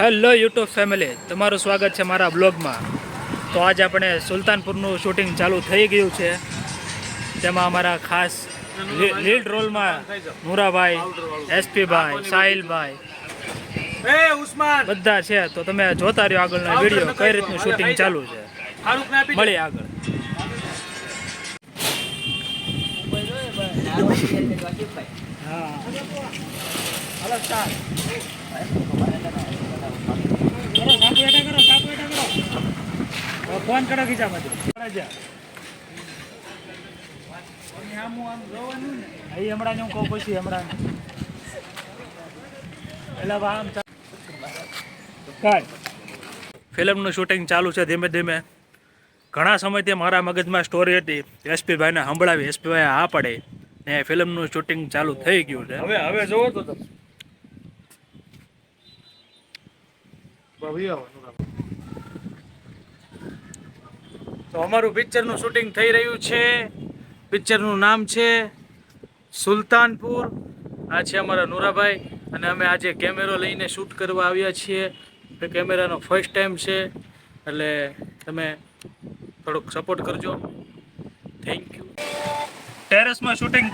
Hello YouTube family, તમારું સ્વાગત છે મારા બ્લોગમાં. તો આજે આપણે સુલતાનપુરનું શૂટિંગ ચાલુ થઈ ગયું છે. તેમાં અમારા ખાસ લીડ રોલમાં નુરાભાઈ, એસપીભાઈ, સાહિલભાઈ બધા છે. તો તમે જોતા રહ્યો આગળનો વિડીયો, કઈ રીતનું શૂટિંગ ચાલુ છે. મળીએ આગળ. ફોન કરો ખીચામાંથી હમણાં હું કહું પછી હમણાં ફિલ્મનું શૂટિંગ ચાલુ છે ધીમે ધીમે. ઘણા સમયથી મારા મગજમાં સ્ટોરી હતી, એસપીભાઈને સંભળાવી, એસપીભાઈ હા પડે ને ફિલ્મનું શૂટિંગ ચાલુ થઈ ગયું છે. હવે જોવો તો અમારું પિક્ચરનું શૂટિંગ થઈ રહ્યું છે. પિક્ચરનું નામ છે સુલતાનપુર. આ છે અમારા નુરાભાઈ અને અમે આજે કેમેરો લઈને શૂટ કરવા આવ્યા છીએ. કેમેરાનો ફર્સ્ટ ટાઈમ છે એટલે તમે થોડુંક સપોર્ટ કરજો. Thank you. ટેરેસમાં શૂટિંગ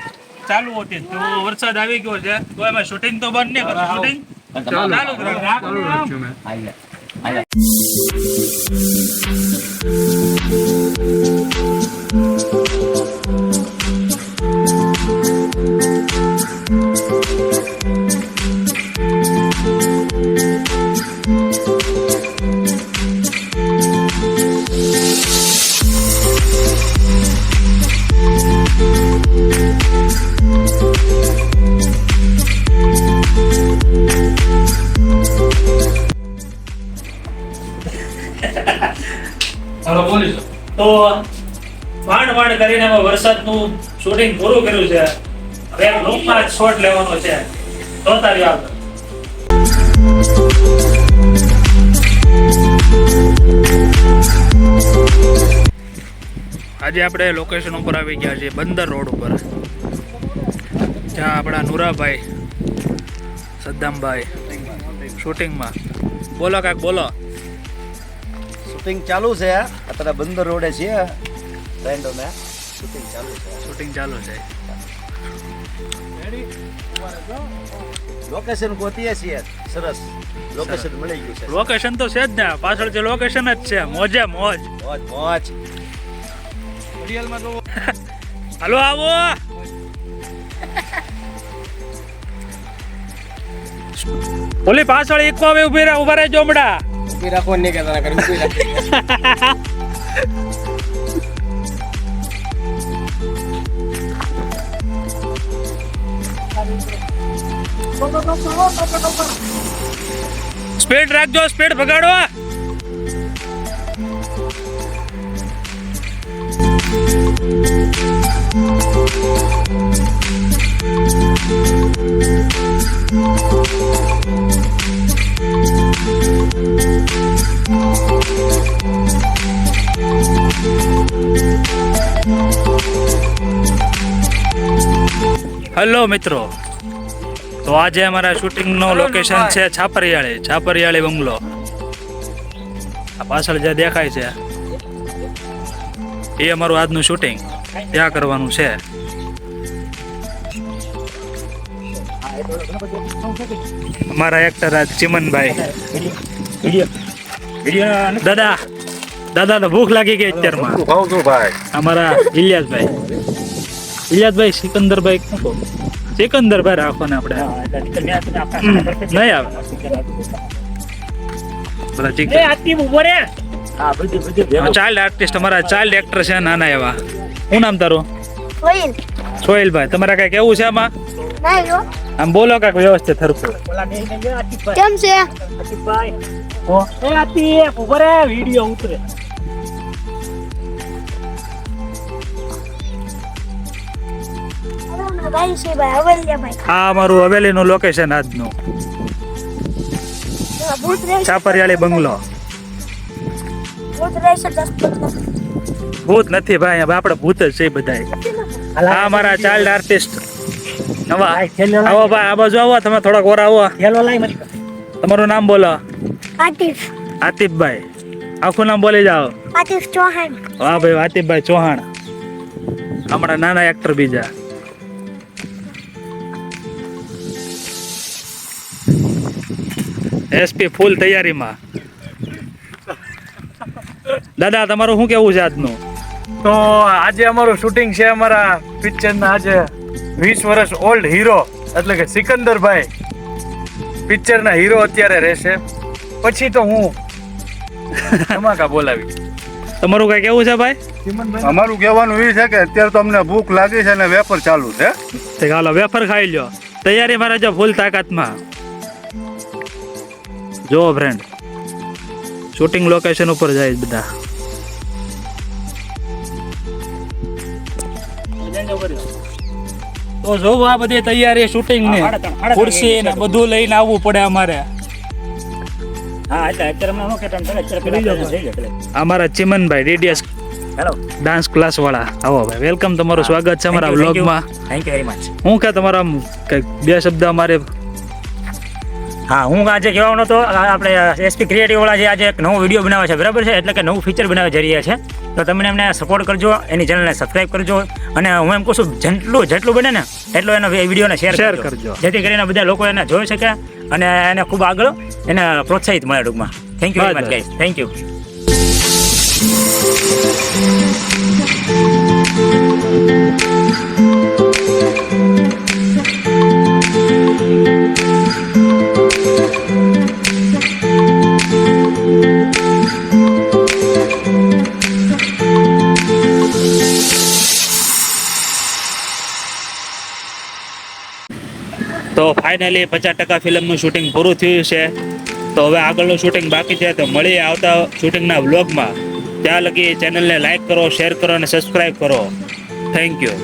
ચાલુ હતી તો વરસાદ આવી ગયો છે, તો એમાં શૂટિંગ તો બંધ નહીં કરો. શૂટિંગ ચાલુ તો માંડ કરીને વરસાદનું શૂટિંગ પૂરું કર્યું છે. હવે લોકમાં શોટ લેવાનો છે. જોતા રહ્યો આગળ. આજે આપણે લોકેશન ઉપર આવી ગયા છીએ, બંદર રોડ ઉપર. જ્યાં આપણા નુરાભાઈ, સદ્દામભાઈ શૂટિંગમાં. બોલો કાક બોલો. શૂટિંગ ચાલુ છે અત્યારે બંદર રોડે છે. ફ્રેન્ડોને શૂટિંગ ચાલુ છે. લોકેશન ગોતીએ છીએ. સરસ લોકેશન મળી ગયું છે. લોકેશન તો છે જ ને, પાછળ જે લોકેશન જ છે. મોજે મોજ. મોજ. હાલો આવો. ઓલી પાછળ એક આવે ઉભા રહે જોમડા. રાખો નહીં કે સ્પીડ રાખજો, સ્પીડ ભગાડો. હેલો મિત્રો, તો આજે અમારા શૂટિંગનો લોકેશન છે છાપરિયાળી બંગલો. આ પાછળ જે દેખાય છે એ અમારું આજનું શૂટિંગ ત્યાં કરવાનું છે. અમારા એક્ટર આજ ચિમનભાઈ. દાદા તો ભૂખ લાગી ગઈ અત્યારમાં. અમારા ઇલિયાસભાઈ સિકંદરભાઈ રાખો ને આપણે નહીં આવે. ચાઇલ્ડ આર્ટિસ્ટ, અમારા ચાઇલ્ડ એક્ટર છે નાના એવા. શું નામ તારું? સોહિલભાઈ. તમારે કઈ કેવું છે આમાં? આમ બોલો કાક વ્યવસ્થિત થરતું. કેમ છે? વિડીયો ઉતરે. હા, અમારું હવેલીનું લોકેશન આજનું છાપરિયાળી બંગલો. ભૂત નથી ભાઈ, હવે આપણે ભૂત જ છે બધા. આ અમારા ચાઇલ્ડ આર્ટિસ્ટ નવા. આવો ભાઈ, આ બાજુ આવો, તમે થોડાક ઓર આવો. તમારું નામ બોલો. आतिफ આતિફભાઈ, આખું નામ બોલી જાઓ. आतिफ चौहान વાહ ભાઈ, આતિફભાઈ ચૌહાણ, હમણાં નાના એક્ટર બીજા. એસપી ફૂલ તૈયારીમાં. દાદા, તમારું શું કેવું છે આજનું? તો આજે અમારું શૂટિંગ છે અમારા પિક્ચરના. આજે 20 વર્ષ ઓલ્ડ હીરો એટલે કે સિકંદરભાઈ પિક્ચરના હીરો અત્યારે રહેશે. પછી તો હું ધમાકા બોલાવી. તમારું કઈ કેવું છે ભાઈ? અમારું કહેવાનું એ છે કે અત્યારે તો અમને ભૂખ લાગી છે અને વેપાર ચાલુ છે. તે હાલો વેફર ખાઈ લ્યો. તૈયારીમાં રહેજો ફૂલ તાકાતમાં. જો ફ્રેન્ડ, શૂટિંગ લોકેશન ઉપર જાય બધા. તો જો આ બધી તૈયારી શૂટિંગ ની, ખુરશી ને બધું લઈને આવવું પડે અમારે. અમારા ચિમનભાઈ ડીડીએસ ડાન્સ ક્લાસ વાળા, આવો ભાઈ, વેલકમ, તમારું સ્વાગત છે અમારા વ્લોગમાં. Thank you very much. હું કે તમારા આમ કંઈક બે શબ્દ અમારે? હા, હું આજે કહેવાનો તો આપણે એસપી ક્રિએટિવ વાળા જે આજે એક નવો વિડીયો બનાવે છે, બરાબર છે, એટલે કે નવું ફીચર બનાવવા જઈ રહ્યા છે. તો તમે એમને સપોર્ટ કરજો, એની ચેનલને સબસ્ક્રાઇબ કરજો, અને હું એમ કહું છું જેટલું બને ને એટલો એનો વિડીયોને શેર કરજો, જેથી કરીને બધા લોકો એને જોઈ શકે અને એને ખૂબ આગળ એને પ્રોત્સાહિત મળે ટૂંકમાં. Thank you very much guys. Thank you. તો ફાઇનલી 50% ફિલ્મનું શૂટિંગ પૂરું થયું છે. તો હવે આગળનું શૂટિંગ બાકી છે. તો મળીએ આવતા શૂટિંગના વ્લોગમાં. ત્યાં લગી ચેનલને લાઈક કરો, શેર કરો અને સબસ્ક્રાઈબ કરો. Thank you.